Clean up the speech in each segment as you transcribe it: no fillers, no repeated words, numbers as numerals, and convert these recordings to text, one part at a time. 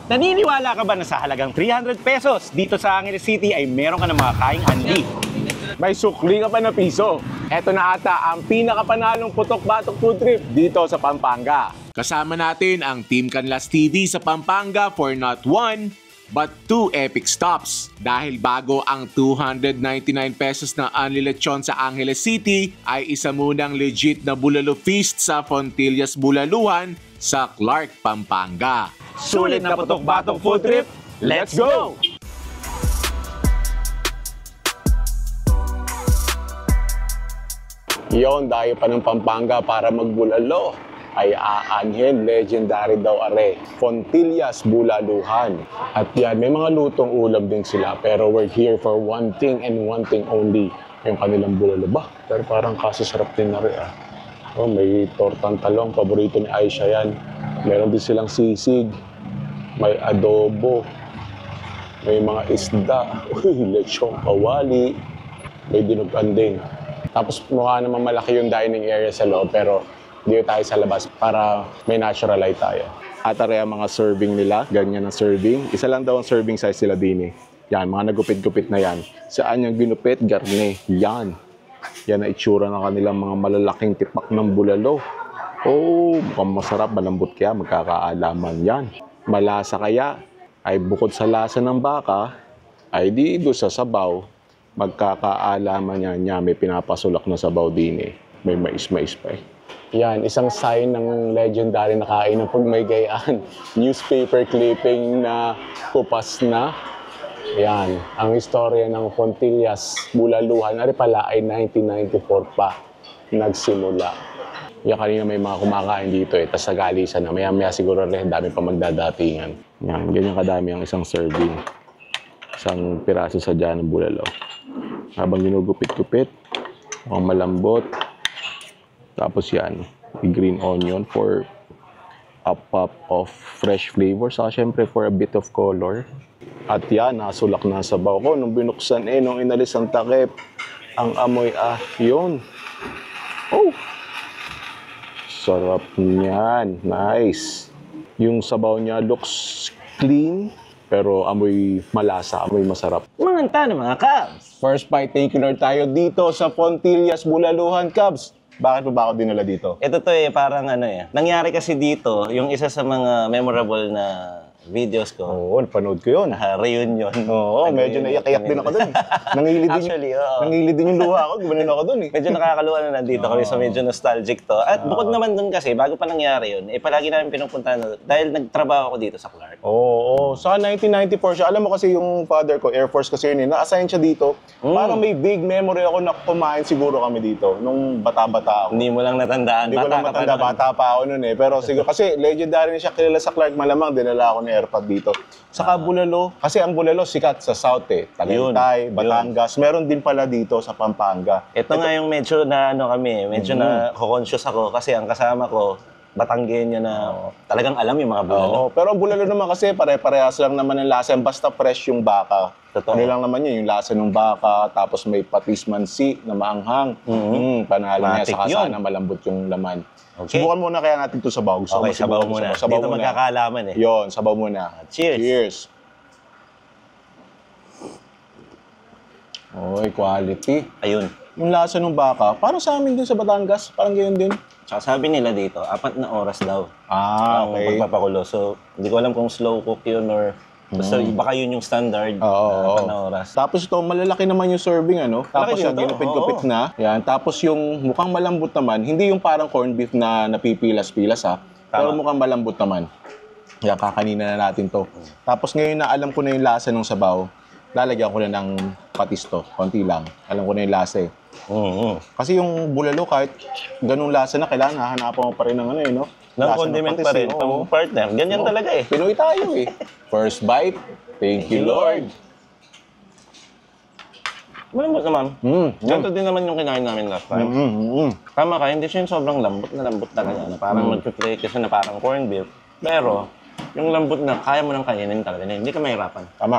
Naniniwala ka ba na sa halagang 300 pesos dito sa Angeles City ay meron ka ng mga kaing Anli? May sukli ka pa na piso. Eto na ata ang pinakapanalong putok-batok food trip dito sa Pampanga. Kasama natin ang Team Canlas TV sa Pampanga for not one, but 2 epic stops. Dahil bago ang 299 pesos na Only Lechon sa Angeles City, ay isa munang legit na bulalo feast sa Fontillas Bulaluhan sa Clark, Pampanga. Sulit na putok-batok food trip, let's go! Yon, dayo pa ng Pampanga para magbulalo. Ay aanhin, legendary daw are, Fontillas Bulaluhan. At yan, may mga lutong ulam din sila, pero we're here for one thing and one thing only, yung kanilang bulalo. Ba, pero parang kasasarap din na rin ah. Oh, may tortang talong, paborito ni Aisha yan. Meron din silang sisig, may adobo, may mga isda, lechong kawali, may dinugan din. Tapos mukha naman malaki yung dining area sa loob, pero dito tayo sa labas para may natural light tayo. At are ang mga serving nila, ganyan ang serving. Isa lang daw ang serving size sila din eh. Yan, mga nagupit-gupit na yan. Saan yung ginupit? Garne. Yan. Yan ang itsura ng kanilang mga malalaking tipak ng bulalo. Oh, mukhang masarap, malambot kaya, magkakaalaman yan. Malasa kaya, ay bukod sa lasa ng baka, ay di doon sa sabaw, magkakaalaman yan. May pinapasulak na sabaw din eh. May mais-mais pa eh. Yan, isang sign ng legendary na kain ng pag may gayaan. Newspaper clipping na kupas na. Yan, ang istorya ng Fontillas Bulaluhan, ari pala ay 1994 pa nagsimula. Yan, kanina may mga kumakain dito eh, tas nagalisan na. Maya-maya siguro rin, dami pa magdadatingan. Yan, ganyan kadami ang isang serving. Isang piraso sa dyan ng bulalo. Habang ginugupit-gupit, mukhang malambot. Tapos yan, green onion for a pop of fresh flavor. Saka syempre for a bit of color. At yan, nasulak na sa sabaw ko. Nung binuksan nung inalis ang takip, ang amoy yun. Oh! Sarap niyan. Nice. Yung sabaw niya looks clean, pero amoy malasa, amoy masarap. Manganta na mga Cubs! First bite taker tayo dito sa Fontillas Bulaluhan, Cubs. Bakit ba ako dinala dito? Ito to parang nangyari kasi dito, yung isa sa mga memorable na videos ko. Oo, napanood ko yun. Reunion. Oo, medyo naiyak-iyak din ako dun. Nangilid din yung luha ko, gumanon ako dun eh. Medyo nakakaluwa na nandito kami, so medyo nostalgic to. At bukod naman dun kasi, bago pa nangyari yun, palagi namin pinupuntahan dahil nagtrabaho ako dito sa Clark. Oo, sa 1994 siya. Alam mo kasi yung father ko, Air Force kasi yun na-assign siya dito. Parang may big memory ako na kumain siguro kami dito, nung bata-bata ako. Hindi mo lang natandaan. Hindi ko lang matanda, bata pa ako nun eh. Pero siguro, kasi legendary na siya kilala sa Clark, malamang dinala ako ni Airpod dito. Saka bulalo, kasi ang bulalo sikat sa South eh. Tagaytay, Batangas, meron din pala dito sa Pampanga. Ito nga yung medyo na medyo na conscious ako kasi ang kasama ko, Batanggenyo na talagang alam yung mga bulalo. Oo, pero ang bulalo naman kasi pare-parehas lang naman ang lasa, basta fresh yung baka. Totoo. Ano lang naman yun, yung lasa ng baka, tapos may patis mansi na maanghang. Panalo niya, saka sana malambot yung laman. Okay. Subukan muna kaya natin ito sabaw. Okay, sabaw muna. Dito magkakaalaman eh. Yon, sabaw muna. Cheers! Cheers! Oy, quality. Ayun. Yung lasa ng baka, parang sa amin din sa Batangas, parang ganyan din. Tsaka sabi nila dito, 4 na oras daw. Okay. Ang pagpapakulo. So, hindi ko alam kung slow cook yun or basta baka yun yung standard. 4 na oras. Tapos ito, malalaki naman yung serving, Tapos Malaki yung din to. ginupit-gupit na. Yan. Tapos yung mukhang malambot naman, hindi yung parang corned beef na napipilas-pilas, ha? Pero mukhang malambot naman. Yan, kakanina na natin to. Tapos ngayon na alam ko na yung lasa ng sabaw, lalagyan ko na ng patis to. Konti lang. Alam ko na yung lasa eh. Kasi yung bulalo, kahit ganung lasa na, kailangan hahanapan mo pa rin ng ng condiment pa rin. Ang partner. Ganyan talaga eh. Pinoy tayo eh. First bite. Thank you, Lord. Malambot naman. Ganito din naman yung kinain namin last time. Tama ka, hindi siya yung sobrang lambot talaga. Parang mag-create kasi na parang corned beef. Pero, yung lambot na kaya mo nang kainin talaga. Hindi ka mahirapan. Tama.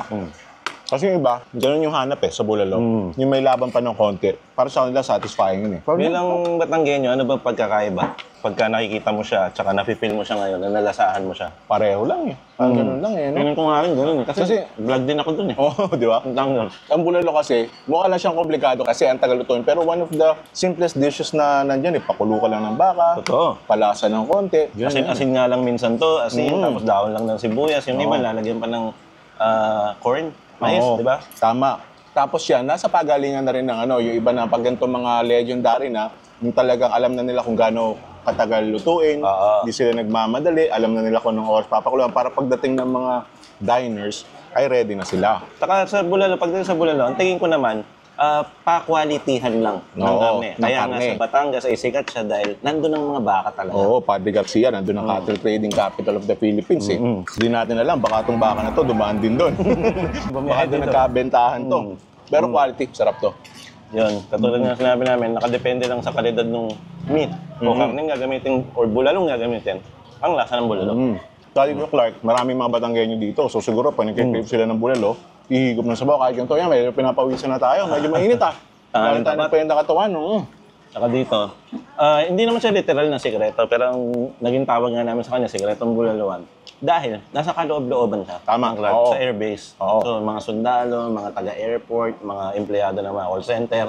Kasi yung iba, ganun yung hanap eh, sa bulalo. Yung may laban pa ng konti. Para sa kanila, satisfying yun eh. Bilang Batanggenyo, ano ba pagkakaiba? Pagka nakikita mo siya, tsaka nafe-feel mo siya ngayon, nalasahan mo siya. Pareho lang eh. Ganun lang eh, no? feeling ko nga rin ganun. Kasi vlog din ako dun eh. Oo, di ba? Ang tanggal. Ang bulalo kasi, mukha lang siyang komplikado kasi ang tagal lutuin. Pero one of the simplest dishes na nandyan, pakulo ka lang ng baka, Totoo. palasa ng konti. Asin nga lang minsan to, tapos dahon lang ng sibuyas. Yung iba, lalagyan pa ng corn, mais, Oo, di ba? Tama. Tapos yan, nasa pagalingan na rin ng yung iba na pag ganito mga legendary na, yung talagang alam na nila kung gaano katagal lutuin, hindi sila nagmamadali, alam na nila kung anong oras papakuluan para pagdating ng mga diners, ay ready na sila. Saka sa bulalo, pagdating sa bulalo, ang tingin ko naman, pa-qualityhan lang ng Oo, karne. ng Kaya nga karne. sa Batangas ay sikat siya dahil nandun ang mga baka talaga. Oo, Padre Garcia, nandun ang cattle trading capital of the Philippines eh. Hindi natin alam, baka itong baka na to, dumaan din doon. Baka doon nagkabentahan to. Pero quality, sarap to. Yun, katulad nga sinabi namin, nakadepende lang sa kalidad ng meat o karne gagamitin or bulalong gagamitin, ang lasa ng bulalo. Sabi ko, Clark, maraming mga Batanggenyo dito. So siguro, pag nag-crave sila ng bulalo, ihigop ng sabaw. Kahit ganito yan, may pinapawisan na tayo. Medyo mainit Meron tayo ng pwede katawan. Saka dito, hindi naman siya literal na sikreto, pero ang naging tawag nga namin sa kanya, sikretong bulaloan. Dahil nasa kaloob-looban siya. Tama, Clark, oo. sa airbase. Oo. So, mga sundalo, mga taga-airport, mga empleyado ng mga call center,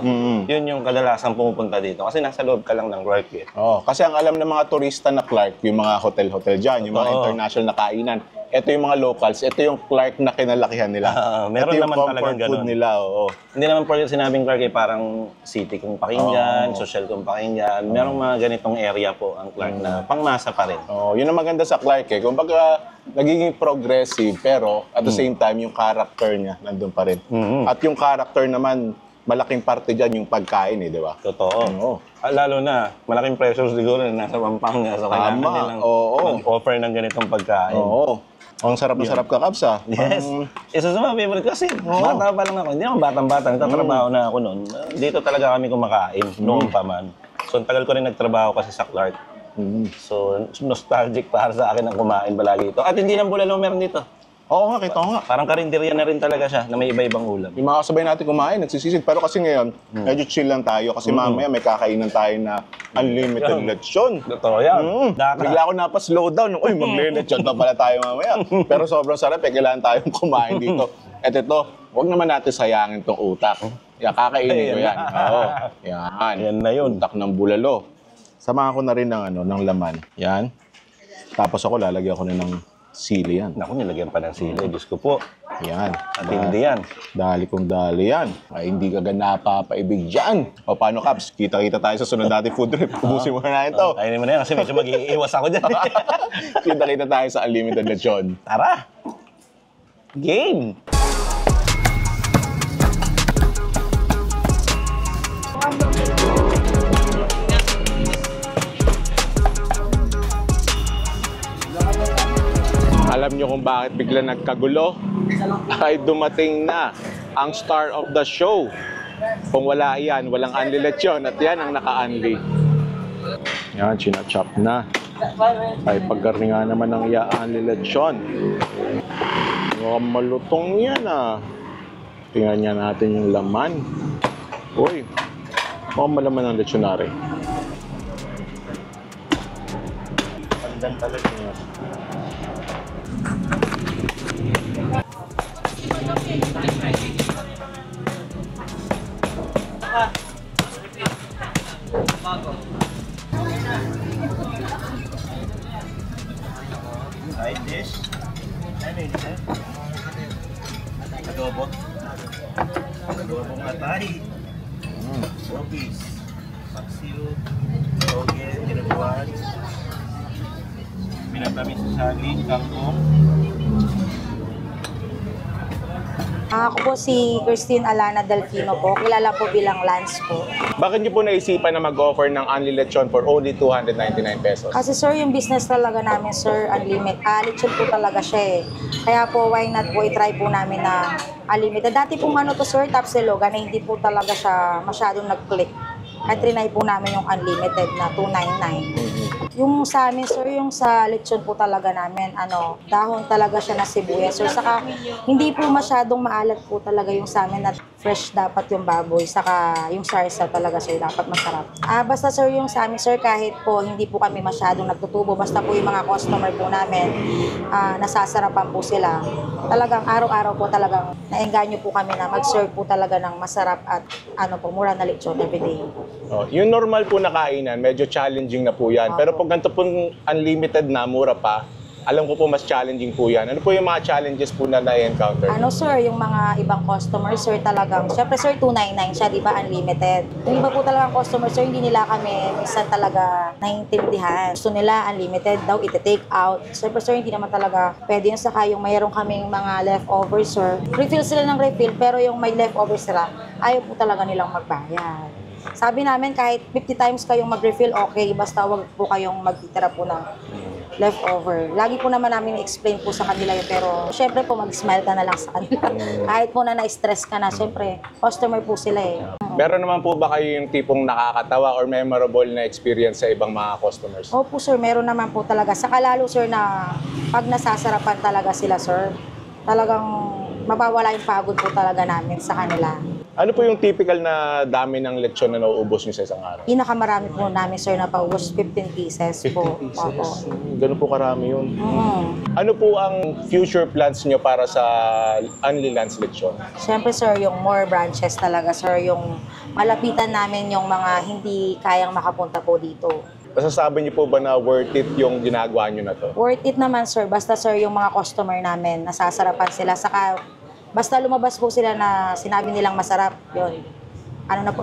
yun yung kadalasang pumupunta dito. Kasi nasa loob ka lang ng Clark eh. Kasi ang alam ng mga turista na Clark, yung mga hotel-hotel dyan, yung mga international na kainan, ito yung mga locals, ito yung Clark na kinalakihan nila. Meron ito yung naman comfort talagang food ganun. nila, oo. Hindi naman porket sinabing Clark eh, parang city kung pakinggan, social kung pakinggan. Merong mga ganitong area po ang Clark na pangmasa pa rin. Yun ang maganda sa Clark eh. Kung baga, nagiging progressive, pero at the same time, yung character niya nandun pa rin. At yung character naman, malaking parte dyan yung pagkain eh, di ba? Totoo. Oo. Lalo na, malaking pressure siguro na nasa Pampanga. So, kailangan Tama, nilang oo. mag-offer ng ganitong pagkain. Oo. Ang sarap na sarap ka, Kabs, ah. Yes. Isa sa mga favorite kasi, bata pa lang ako. Hindi naman batang-bata, nagtatrabaho na ako noon. Dito talaga kami kumakain, noon pa man. So, ang tagal ko rin nagtrabaho kasi sa Clark. So, nostalgic para sa akin ang kumain palagi ito. At hindi lang bulalo meron dito. Oo nga, kita ko nga. Parang karinderya na rin talaga siya na may iba-ibang ulam. Yung mga kasabay natin kumain, nagsisisid. Pero kasi ngayon, medyo chill lang tayo. Kasi mamaya may kakainan tayo na unlimited lechon. Totoo yan. Daka. Bigla ako napa-slow down. Uy, magle-lechon na pala tayo mamaya. Pero sobrang sarap eh. Kailangan tayong kumain dito. At ito, huwag naman natin sayangin tong utak. Yan, kakainin ko yan. Oo. Yan. Yan na yun. Utak ng bulalo. Samahan ko na rin ng laman. Yan. Tapos ako, lalagyan ko na ng sili yan. Naku, nilagyan pa ng sili. Diyos ko po. Yan. At hindi yan. Dali kong dali yan. Ay, hindi ka napapaibig dyan. O paano, Kaps? Kita-kita tayo sa sunod natin food trip. Ubusin mo na ito. Kainin mo na yan kasi medyo mag-iiwas ako dyan. Kita-kita tayo sa unlimited lechon. Tara! Game! Alam nyo kung bakit bigla nagkagulo? Ay dumating na ang star of the show. Kung wala yan, walang unli lechon. At yan ang naka-unli. Yan, chinachop na. Ay pagkarni nga naman ang unli lechon. Mukhang malutong yan ah. Tingnan niya natin yung laman. Uy, mukhang malaman ng lechonari. Pandan talaga niya. Side dish. Adobo. Adobong atay. Robis. Paksiw. Toge. Tinabuan. Pinatamis sa saging. Kangkong. Ako po si Christine Alana Delfino po. Kilala po bilang Lance po. Bakit niyo po naisipan na mag-offer ng unli lechon for only 299 pesos? Kasi sir, yung business talaga namin, sir, unlimited. Lechon po talaga siya eh. Kaya po, why not po, i-try po namin na unlimited. Dati pong ano to sir, Tapsiloga, na hindi po talaga siya masyadong nag-click. Kaya trinay po namin yung unlimited na 299. Yung sa amin, sir, yung sa lechon po talaga namin, dahon talaga siya na sibuyas, sir. Saka hindi po masyadong maalat po talaga yung sa amin at fresh dapat yung baboy. Saka yung sarsa talaga, sir, dapat masarap. Basta, sir, yung sa amin, sir, kahit po hindi po kami masyadong nagtutubo, basta po yung mga customer po namin, nasasarapan po sila. Talagang araw-araw po talagang naengganyo po kami na mag-serve po talaga ng masarap at mura na lechon everyday. Yung normal po na kainan, medyo challenging na po yan. Pero pag ganito po unlimited na, mura pa, alam ko po mas challenging po yan. Ano po yung mga challenges po na na-encounter? Sir, yung mga ibang customer, sir, talagang, syempre, sir, 299 siya, di ba, unlimited. Yung iba po talagang customer, sir, hindi nila kami minsan talaga naiintindihan. Gusto nila, unlimited daw, iti-take out. Syempre, sir, hindi naman talaga pwede yun. Saka yung mayroon kaming mga leftovers, sir. Refill sila ng refill, pero yung may leftovers sila, ayaw po talaga nilang magbayad. Sabi namin, kahit 50 times kayong mag-refill, okay, basta wag po kayong magtitira po ng leftover. Lagi po naman namin i-explain po sa kanila yun, pero syempre po mag-smile ka na lang sa kanila. Kahit po na na-stress ka na, syempre, customer po sila eh. Meron naman po ba kayo yung tipong nakakatawa or memorable na experience sa ibang mga customers? Opo sir, meron naman po talaga. Saka lalo sir na pag nasasarapan talaga sila sir, talagang mabawala yung pagod po talaga namin sa kanila. Ano po yung typical na dami ng lechon na nauubos nyo sa isang araw? Pinakamarami po namin sir na paubos 15 pieces po. 15 pieces? Opo. Ganun po karami yun. Ano po ang future plans nyo para sa Only Lance Lechon? Siyempre sir, yung more branches talaga sir, yung malapitan namin yung mga hindi kayang makapunta po dito. Masasabi niyo po ba na worth it yung ginagawa nyo na to? Worth it naman sir, basta sir yung mga customer namin, nasasarapan sila. Saka basta lumabas po sila na sinabi nilang masarap, yun.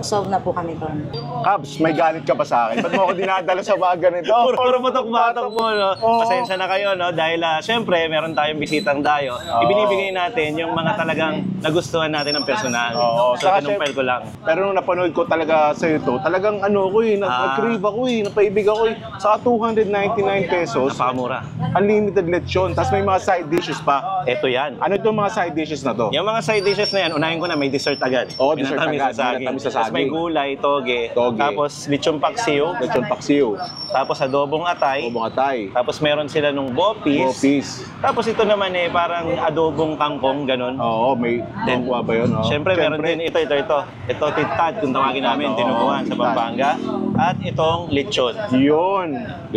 Solve na po kami doon. Kabs, may galit ka pa sa akin. Ba't mo ako dinadala sa baga nito? Puro batok-batok mo, no? Pasensya na kayo, no? Dahil, syempre, meron tayong bisitang dayo. Ibinibigay natin yung mga talagang nagustuhan natin ng personal. So, kinumpel ko lang. Pero nung napanood ko talaga sa ito, talagang nag-crave ako napaibig ako Sa 299 pesos, Napakamura. unlimited lechon, tapos may mga side dishes pa. Ito yan. Ano itong mga side dishes na to? Yung mga side dishes na yan, unahin ko na, may dessert agad. Oo, dessert Minatamis agad. sa saging. Minatamis sa Tapos may saging. gulay, toge. Toge. Tapos lechon paksiw. Lechon paksiw, Tapos adobong atay. obong atay, Tapos meron sila nung bopis. bopis. Tapos ito naman parang adobong kangkong, ganun. Oo, may kuha ba yun? Siyempre, meron din ito. Ito, titad, kung tawagin namin, Oo, tinubuan sa titad. Pampanga. At itong lechon. Yun.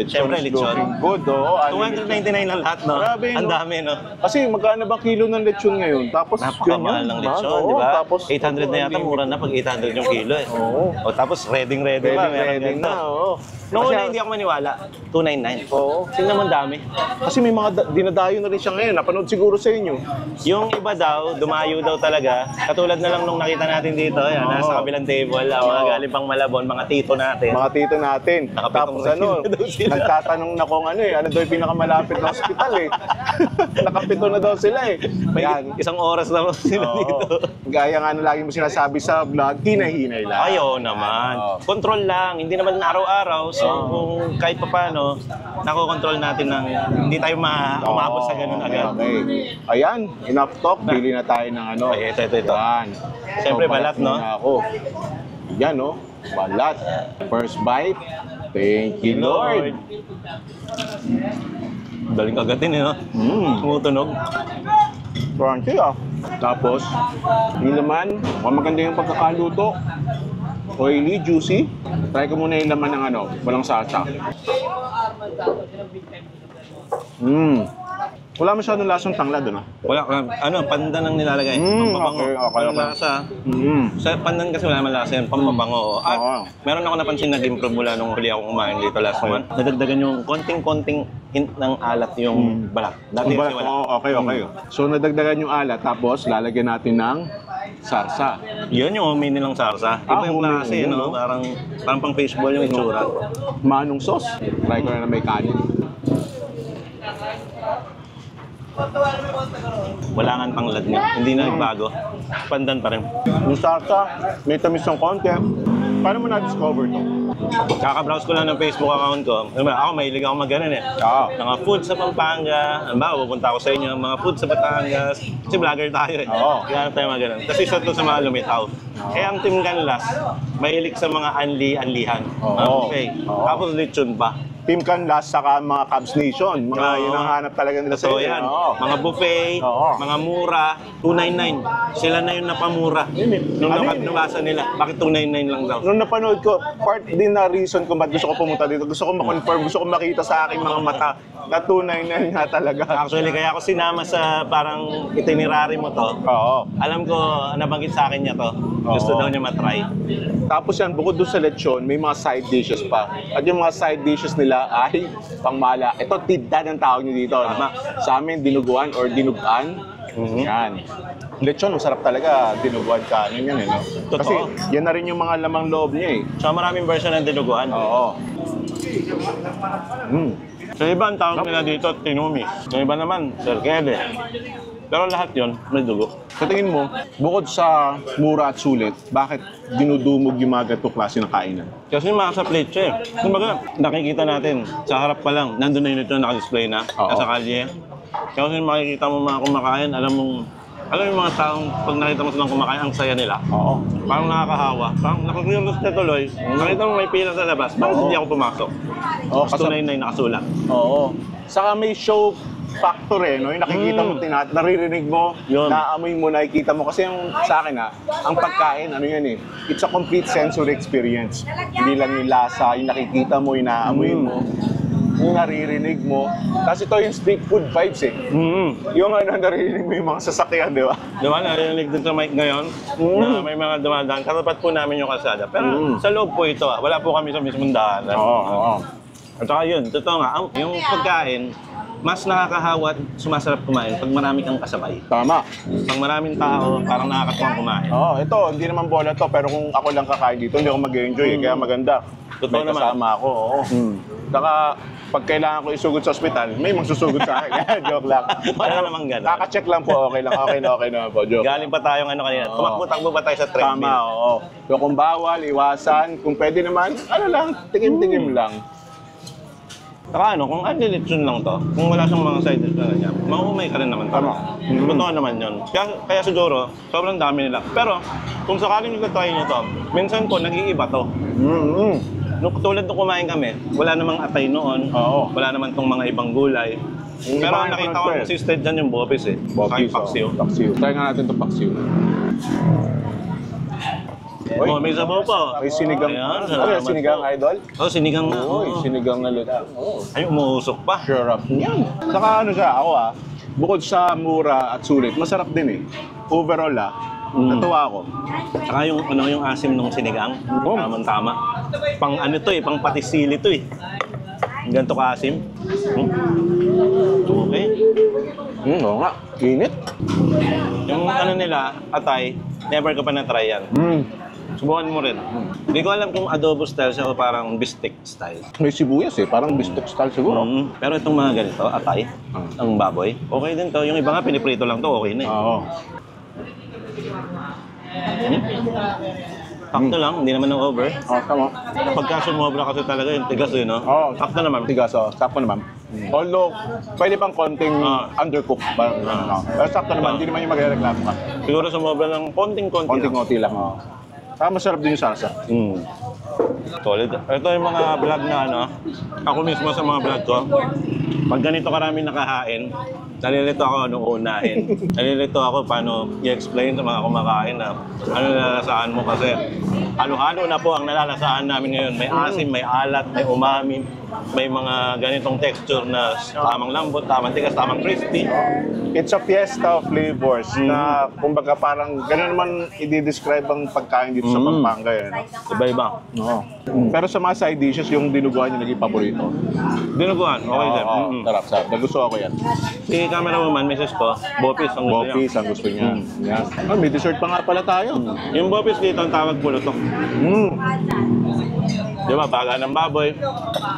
Siyempre, is lechon. looking good, oo. 299 lang lahat, no? Grabe, no? Ang dami, no? Kasi magkano ba kilo ng lechon ngayon? Tapos Napakamahal ng lechon, di ba? 800 na yata, mura na pag 800 yung kilo eh. Oo. O tapos ready pa, meron Ready ganito. na, oo. Noong Kasi- una hindi ako maniwala, 299. Oo. Tingnan mo ang dami. Kasi may mga dinadayo na rin siya ngayon. Napanood siguro sa inyo. Yung iba daw, dumayo daw talaga. Katulad na lang nung nakita natin dito, yan, nasa kabilang table, mga galing pang Malabon, mga tito natin. Mga tito natin. Nakapitong Tapos refill na daw sila. nagtatanong na kung ano daw yung pinakamalapit na hospital Nakapito na daw sila May Yan. isang oras lang sila Oo. dito. Gaya nga na lagi mo sinasabi sa vlog, hinay-hinay lang. Ayaw naman. Oo. Control lang, hindi naman araw-araw. So kung kahit pa paano, nakokontrol natin ng hindi tayo umabot sa ganun agad. Okay. Ayan, enough talk. Pili na tayo ng ano. Ay, ito. Yan. Siyempre, balat, no? muna Ako. Yan, no? Balat. First bite. Thank you, Lord. Daling agatin, no? Tumutunog. Crunchy, Tapos, yung laman, maganda yung pagkakaluto. Oily, juicy. Try ko muna yung laman ng walang salsa. Wala masyadong lasang tanglad, Wala, pandan ang nilalagay. Pampabango. okay. Walang lasa. Sa pandan kasi wala naman lasa yan, pampabango. At Oo. meron ako napansin na improve mula nung huli akong kumain dito last month. Nadagdagan yung konting-konting hint ng alat yung balat. Dati kasi wala. Okay. So, nadagdagan yung alat, tapos lalagyan natin ng sarsa. Yun yung homemade nilang sarsa. Iba yung homemade, klase, yun, no? Parang pang fishball yung itsura. Manong sauce. Try ko na may kanin. Wala nga tanglad niya. Hindi na nagbago. Pandan pa rin. Yung sarsa, may tamis ng konti. Paano mo na-discover to? Kaka-browse ko lang ng Facebook account ko. Ako, mahilig ako mag-ganon eh. Mga food sa Pampanga. Ano ba, pupunta ako sa inyo. Mga food sa Batangas. Kasi vlogger tayo eh. Oo. Kaya tayo mag-ganon. Kasi isa to sa mga lumitaw. Kaya ang Team Canlas, mahilig sa mga anli-anlihan. Oo. Okay. Oo. Tapos lechon pa. Team Canlas saka mga Cubs Nation. Mga Oo. yun ang hanap talaga nila So sa'yo. yan, Oo. mga buffet, Oo. mga mura, 299. Sila na yung napamura. Nung Ano nabasa nila, bakit 299 lang daw? Nung napanood ko, part din na reason kung ba't gusto ko pumunta dito. Gusto ko ma-confirm, gusto ko makita sa aking mga mata na 299 nga talaga. Actually, kaya ako sinama sa parang itinerary mo to. Oo. Alam ko, nabanggit sa akin niya to. Gusto Oo. daw niya matry. Tapos yan, bukod doon sa lechon, may mga side dishes pa. At yung mga side dishes nila ay pangmala. Ito, tidda ng tawag nyo dito. No? Sa amin, dinuguan or dinugan. Yan. Lechon, masarap talaga. Dinuguan ka. Yan eh, no? Totoo. Kasi yan na rin yung mga lamang loob niya eh. So maraming version ng dinuguan. Oo. Sa iba, ang tawag nila dito, tinumi. Sa iba naman, serkele. Pero lahat yon may dugo. Sa tingin mo, bukod sa mura at sulit, bakit dinudumog yung mga ganitong klase ng kainan? Kasi sa plate siya eh. Kumbaga, nakikita natin, sa harap pa lang, nandun na yun ito naka-display na, Oo. nasa kalye. Kasi makikita mo mga kumakain, alam yung mga taong pag nakita mo silang kumakain, ang saya nila. Oo. Parang nakakahawa. Parang nakakurious na tuloy. Nakita mo may pila sa labas, bakit hindi ako pumasok? Oo, Mas 299 nakasulat. Oo. Saka may show factor eh, no? Yung nakikita mo, naririnig mo, Yun. naamoy mo, nakikita mo. Kasi yung sa akin ang pagkain, ano yan eh, it's a complete sensory experience. Hindi lang yung lasa, yung nakikita mo, yung naamoy mo, yung naririnig mo. Tapos ito yung street food vibes eh. Yung naririnig mo yung mga sasakyan, di ba? Di ba, narinig din sa mic ngayon na may mga dumadaan. Katapat po namin yung kalsada. Pero sa loob po ito, wala po kami sa mismong daanan. Oo. At saka yun, totoo nga, yung pagkain, mas nakakahawa at sumasarap kumain pag marami kang kasabay. Tama. Pag maraming tao, parang nakakatuwang kumain. Oo, ito, hindi naman bola to, pero kung ako lang kakain dito, hindi ako mag-enjoy eh, kaya maganda. Totoo May naman. kasama ako, oo. Saka, pag kailangan ko isugod sa ospital, may magsusugod sa akin. Joke lang. Wala namang ganun. Kaka-check lang po, okay lang. Okay na po, joke. Galing pa tayong kanina. Tumakbo-takbo ba tayo sa treadmill? Tama, oo. So kung bawal, iwasan. Kung pwede naman, ano lang, tingim-tingim lang. Saka kung unlilitsun lang to, kung wala siyang mga side dish na ganyan, maumay ka rin naman. Tama. Totoo naman yun. Kaya siguro, sobrang dami nila. Pero, kung sakaling nag-try nyo to, minsan po, nag-iiba to. Nung tulad nung kumain kami, wala namang atay noon. Oo. Wala naman tong mga ibang gulay. Yung Pero iba ang nakita yung ko transfer. consistent dyan yung bopis eh. Kahit paksiw. Paksiw. Try nga natin itong paksiw. Uy. Oh, may sabaw pa. May sinigang. Ayan, Ano salamat yung sinigang, po. idol? Oh, sinigang na. Uy, Oo. sinigang na luto. Oo. Ay, umuusok pa. Sure up. Yan. Saka ano siya, ako bukod sa mura at sulit, masarap din eh. Overall natuwa ako. Saka yung asim ng sinigang, Oh. tamang-tama. Pang ano to eh, pang patisili to eh. Ganito ka-asim. Okay. Oo nga. Init. Yung ano nila, atay, never ko pa na-try yan. Subukan mo rin. Hindi ko alam kung adobo style siya o parang bistek style. May sibuyas eh, parang bistek style siguro. Pero itong mga ganito, atay, ang baboy, okay din to. Yung iba nga, piniprito lang to, okay na eh. Oo. Sakto lang, hindi naman ng over. Tama. Pagka sumobra kasi talaga yung tigas eh, no? Oo. Sakto naman. Tigas, sakto naman. Although, pwede pang konting undercooked. Pero sakto naman, hindi naman yung magre-reklamo ka. Siguro sumobra ng konting-konti lang. Konting-konti lang. Saka masarap din yung salsa. Solid. Ito yung mga vlog na ako mismo sa mga vlog ko. Pag ganito karami nakahain, nalilito ako anong unahin. Nalilito ako paano i-explain sa mga kumakain na ano nalalasaan mo kasi halo-halo na po ang nalalasaan namin ngayon. May asim, may alat, may umami, may mga ganitong texture na tamang lambot, tamang tigas, tamang crispy. It's a fiesta of flavors na kumbaga parang gano'n naman i-describe ang pagkain dito sa Pampanga. Iba-iba. Oo. Pero sa mga side dishes, yung dinuguan yung naging paborito. Dinuguan, okay din. Sarap. Nagustuhan ko yan. Si camerawoman, Mrs. ko, bopis ang gusto niya. Bopis ang gusto niya. Yan. May dessert pa nga pala tayo. Yung bopis dito, ang tawag pulutok. Di ba, baga ng baboy.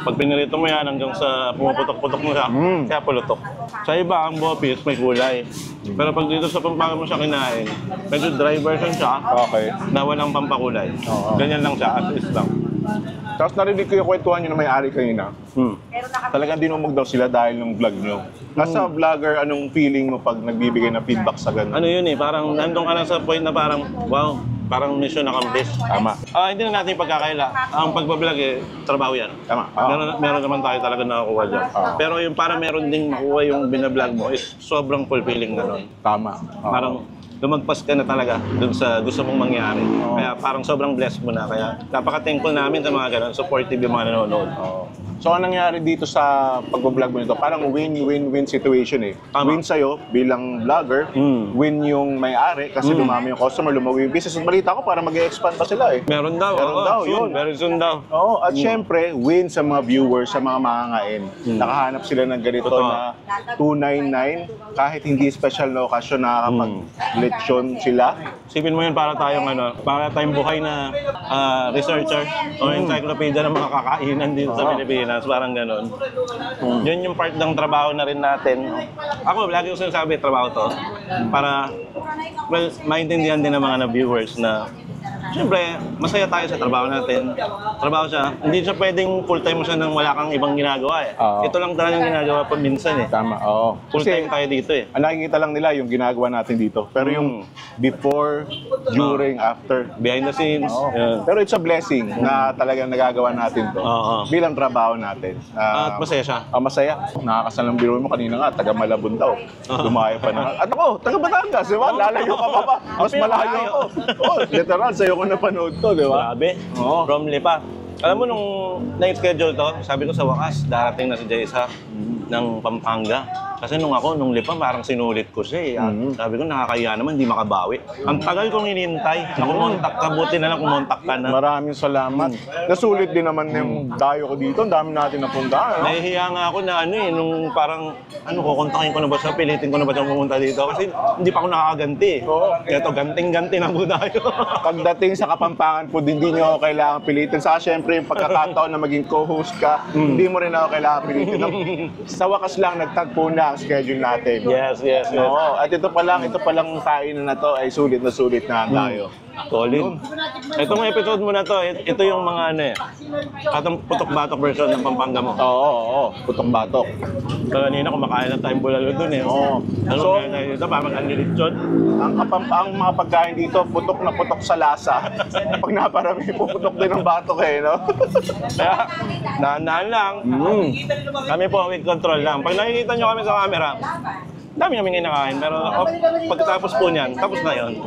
Pag pinirito mo yan hanggang sa pumuputok-putok mo siya, kaya pulutok. Sa iba, ang bopis may kulay. Pero pag dito sa Pampanga mo siya kinain, medyo dry version siya Okay. na walang pampakulay. Ganyan lang siya, as is lang. Tapos narinig ko yung kwentuhan nyo na may-ari kanina. Talagang dinumog daw sila dahil ng vlog nyo. Nasa vlogger, anong feeling mo pag nagbibigay ng feedback sa ganun? Ano yun eh, parang nandun ka na sa point na parang, wow, parang mission accomplished. Tama. Hindi na natin pagkakaila. Ang pagbablog trabaho yan. Tama. Meron naman tayo talaga nakakuha dyan. Pero yung para meron ding makuha yung binablog mo is sobrang fulfilling na nun. Tama. Parang lumagpas ka na talaga dun sa gusto mong mangyari. Kaya parang sobrang blessed mo na. Kaya napaka-thankful namin sa mga ganun. Supportive yung mga nanonood. So, anong nangyari dito sa pag-vlog mo nito? Parang win-win-win situation eh. Tama. Win sa'yo bilang vlogger, win yung may-ari kasi dumami yung customer, lumawi yung business. At balita ko para mag-expand pa sila eh. Meron daw. Meron daw, soon. yun. Very soon daw. Oo, at syempre, win sa mga viewers, sa mga mangangain. Nakahanap sila ng ganito Totoo. na 299, kahit hindi special na okasyon, nakakapag-lechon sila. Sipin mo yun para tayong buhay na researcher o encyclopedia ng mga kakainan dito sa Pilipinas. Parang ganun. Yun yung part ng trabaho na rin natin. Ako, lagi ko sinasabi, trabaho to. Para, well, maintindihan din ng mga viewers na siyempre, masaya tayo sa trabaho natin. Trabaho siya. Hindi siya pwedeng full-time mo siya nang wala kang ibang ginagawa eh. Oo. Ito lang talagang ginagawa pa minsan eh. Tama, oo. Full-time tayo dito eh. Ang nakikita lang nila yung ginagawa natin dito. Pero yung before, during, after. Behind the scenes. Oo. Yan. Pero it's a blessing na talagang nagagawa natin to Oo. bilang trabaho natin. At masaya siya. Masaya. Nakakasalang biro mo kanina nga, taga Malabon daw. Lumayo pa na. At ako, taga Batangas, di ba? Lalayo ka pa ba? Mas malayo ako. Oh, literal, sa'yo ko napanood to, di ba? Grabe. Oo. From Lipa. Alam mo, nung na-schedule to, sabi ko sa wakas, darating na si Jaysa ng Pampanga. Kasi nung Lipa, parang sinulit ko siya eh. Sabi ko, nakakaya naman, hindi makabawi. Ang tagal kong hinintay. Kumontak ka, buti na lang kumontak ka na. Maraming salamat. Nasulit din naman yung dayo ko dito. Ang dami natin napunta. No? Nahihiya nga ako na nung parang, kukontakin ko na ba siya, pilitin ko na ba siya pumunta dito? Kasi hindi pa ako nakakaganti. Oo. Ito, ganting-ganti na po tayo. Pagdating sa Kapampangan po, hindi nyo ako kailangan pilitin. Saka syempre yung pagkakataon na maging co-host ka, hindi mo rin ako kailangan pilitin. Sa wakas lang, nagtagpo na ang schedule natin. Yes. Oo. At ito pa lang kainan na to ay sulit na tayo. Solid. Itong episode mo na to, ito yung mga katang putok-batok version ng Pampanga mo. Oo. Putok-batok. So, kanina kumakain na tayong bulalo dun eh. Oo. So, dito, parang anilitsyon. Ang mga pagkain dito, putok na putok sa lasa. Pag naparami, puputok din ng batok eh, no? Kaya, dahan-dahan lang. Kami po, with control lang. Pag nakikita nyo kami sa camera, dami namin kinakain. Pero pagkatapos po niyan, tapos na yun.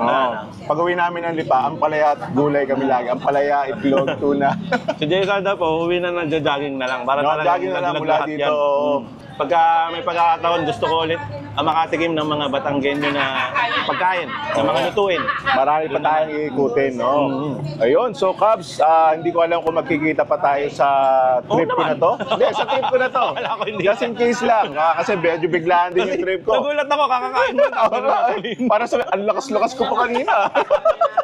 Pag-uwi namin ng Lipa, ang palaya at gulay kami lagi. Ang palaya, itlog, tuna. Si Jay Sada po, uwi na nagja-jogging na lang. Para talagang Jogging na lang nadalag mula lahat dito. yan. Pagka may pagkakataon, gusto ko ulit makatikim ng mga Batanggenyo na pagkain, na mga lutuin. Marami pa tayong iikutin, no? Ayun, so Cubs, hindi ko alam kung magkikita pa tayo sa trip ko na to. Hindi, sa trip ko na to. Wala ko, hindi. Just in case lang. Kasi medyo biglaan din yung trip ko. Nagulat ako, kakakain mo. Para sa ang lakas-lakas ko pa kanina.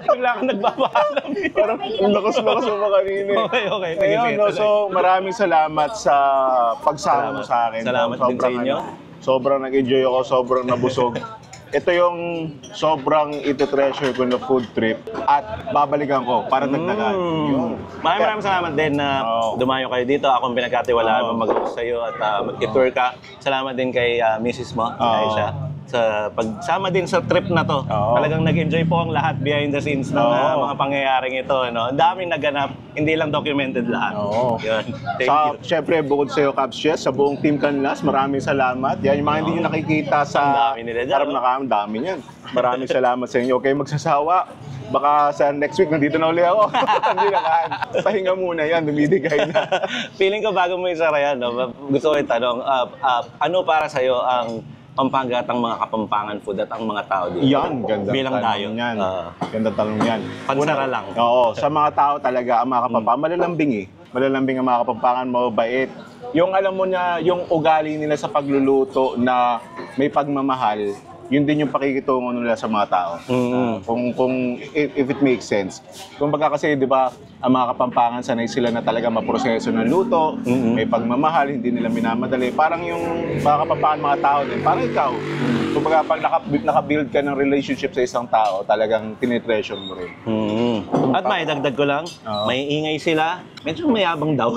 Bigla ka nagbabaalam. Parang ang lakas-lakas mo pa kanina. Okay. Sige, Ayun, no? So maraming salamat sa pagsama mo sa akin. Salamat din sa inyo. Sobrang nag-enjoy ako, sobrang nabusog. Ito yung sobrang iti-treasure ko na food trip at babalikan ko para dagdagan. Yun. Maraming salamat din na dumayo kayo dito. Akong pinagkatiwalaan mo mag-host sa'yo at mag-tour ka. Salamat din kay Mrs. mo, Aisha, sa pagsama din sa trip na to. Talagang nag-enjoy po ang lahat behind the scenes ng mga pangyayaring ito. Ang daming naganap, hindi lang documented lahat. Yun. Thank you. Siyempre, bukod sa'yo, Cubs Chess, sa buong Team Canlas, maraming salamat. Yan, yung mga hindi nyo nakikita sa Ang dami nila dyan, harap na kami, dami yan. Maraming salamat sa inyo. Okay, magsasawa. Baka sa next week, nandito na uli ako. Hindi na kaan. Pahinga muna yan, dumidigay na. Feeling ko bago mo isara yan, gusto ko itanong, ano para sa'yo ang pampanggatang mga Kapampangan food at ang mga tao dito? Yan, ganda bilang tayo. yan. Ganda tanong yan. Pansara lang. Oo, sa mga tao talaga, ang mga Kapampangan, malalambing eh. Malalambing ang mga Kapampangan, mabait. Yung alam mo na, yung ugali nila sa pagluluto na may pagmamahal, yun din yung pakikitungo nila sa mga tao. If it makes sense. Kung baga kasi, di ba, ang mga Kapampangan, sanay sila na talaga maproseso ng luto, may pagmamahal, hindi nila minamadali. Parang yung mga Kapampangan, mga tao din, parang ikaw. Kung baga, pag nakabuild ka ng relationship sa isang tao, talagang tinitreasure mo rin. At may dagdag ko lang, may ingay sila, medyo mayabang daw.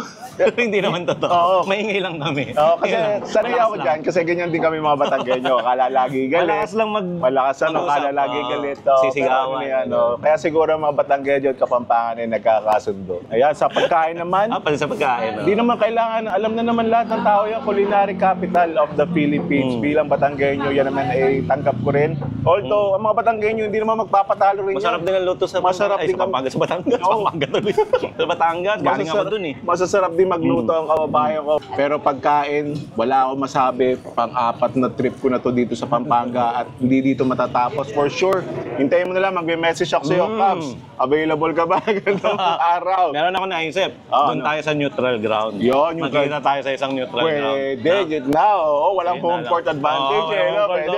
Hindi naman totoo. Oo. Maingay lang kami. Oo, kasi Yun lang. sanay Malakas ako lang. dyan kasi ganyan din kami mga Batanggenyo. Akala lagi galit. Malakas lang Malakas ano, mag-usap. akala lagi Oo. galit. Oo, Sisigawan. pero ano yan, oh. Kaya siguro mga Batanggenyo at Kapampangan ay nagkakasundo. Ayan, sa pagkain naman, Pala sa pagkain. hindi naman kailangan, alam na naman lahat ng tao yan, culinary capital of the Philippines. Bilang Batanggenyo, yan naman ay tanggap ko rin. Although, ang mga Batanggenyo hindi naman magpapatalo rin Masarap yan. din ang luto sa Masarap ay, din sa Pampanga. Sa Batangas. Oo. Pampanga tuloy. Sa Batangas. Galing ako dun eh. Masasarap din magluto ang kababayan ko. Pero pagkain, wala akong masabi. Pang-apat na trip ko na to dito sa Pampanga at hindi dito matatapos. For sure, hintayin mo na lang, mag-message ako sa'yo, Cubs, available ka ba ganitong araw? Meron ako naisip. Doon tayo sa neutral ground. Yun, yung Magkita tayo sa isang neutral ground. Pwede, yun na. Oo, walang home court advantage. Eh, no? Pwede.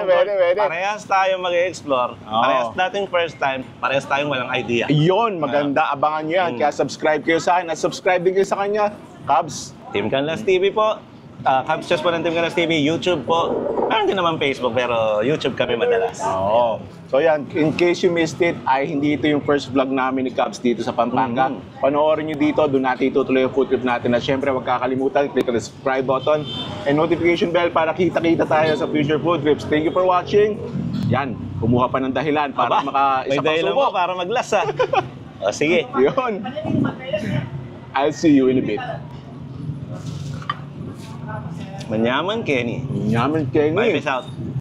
Parehas tayo mag-explore. Oo. Parehas nating first time. Parehas tayong walang idea. Yun, maganda. Abangan nyo yan. Kaya subscribe kayo sa akin at subscribe din kayo sa kanya. Cubs, Team Canlas TV po. Cubs Chess po ng Team Canlas TV. YouTube po. Meron din naman Facebook pero YouTube kami madalas. Oo. So yan, in case you missed it, ay hindi ito yung first vlog namin ni Cubs dito sa Pampanga. Panoorin nyo dito, doon natin itutuloy yung food trip natin. At syempre, huwag kakalimutan, click the subscribe button and notification bell para kita-kita tayo sa future food trips. Thank you for watching. Yan, kumuha pa ng dahilan para May maka-isa pang dahilan subok. po para maglasa. O sige. Yun. I'll see you in a bit. Manyaman, Kenny. Yaman Kenny. Bye, peace out.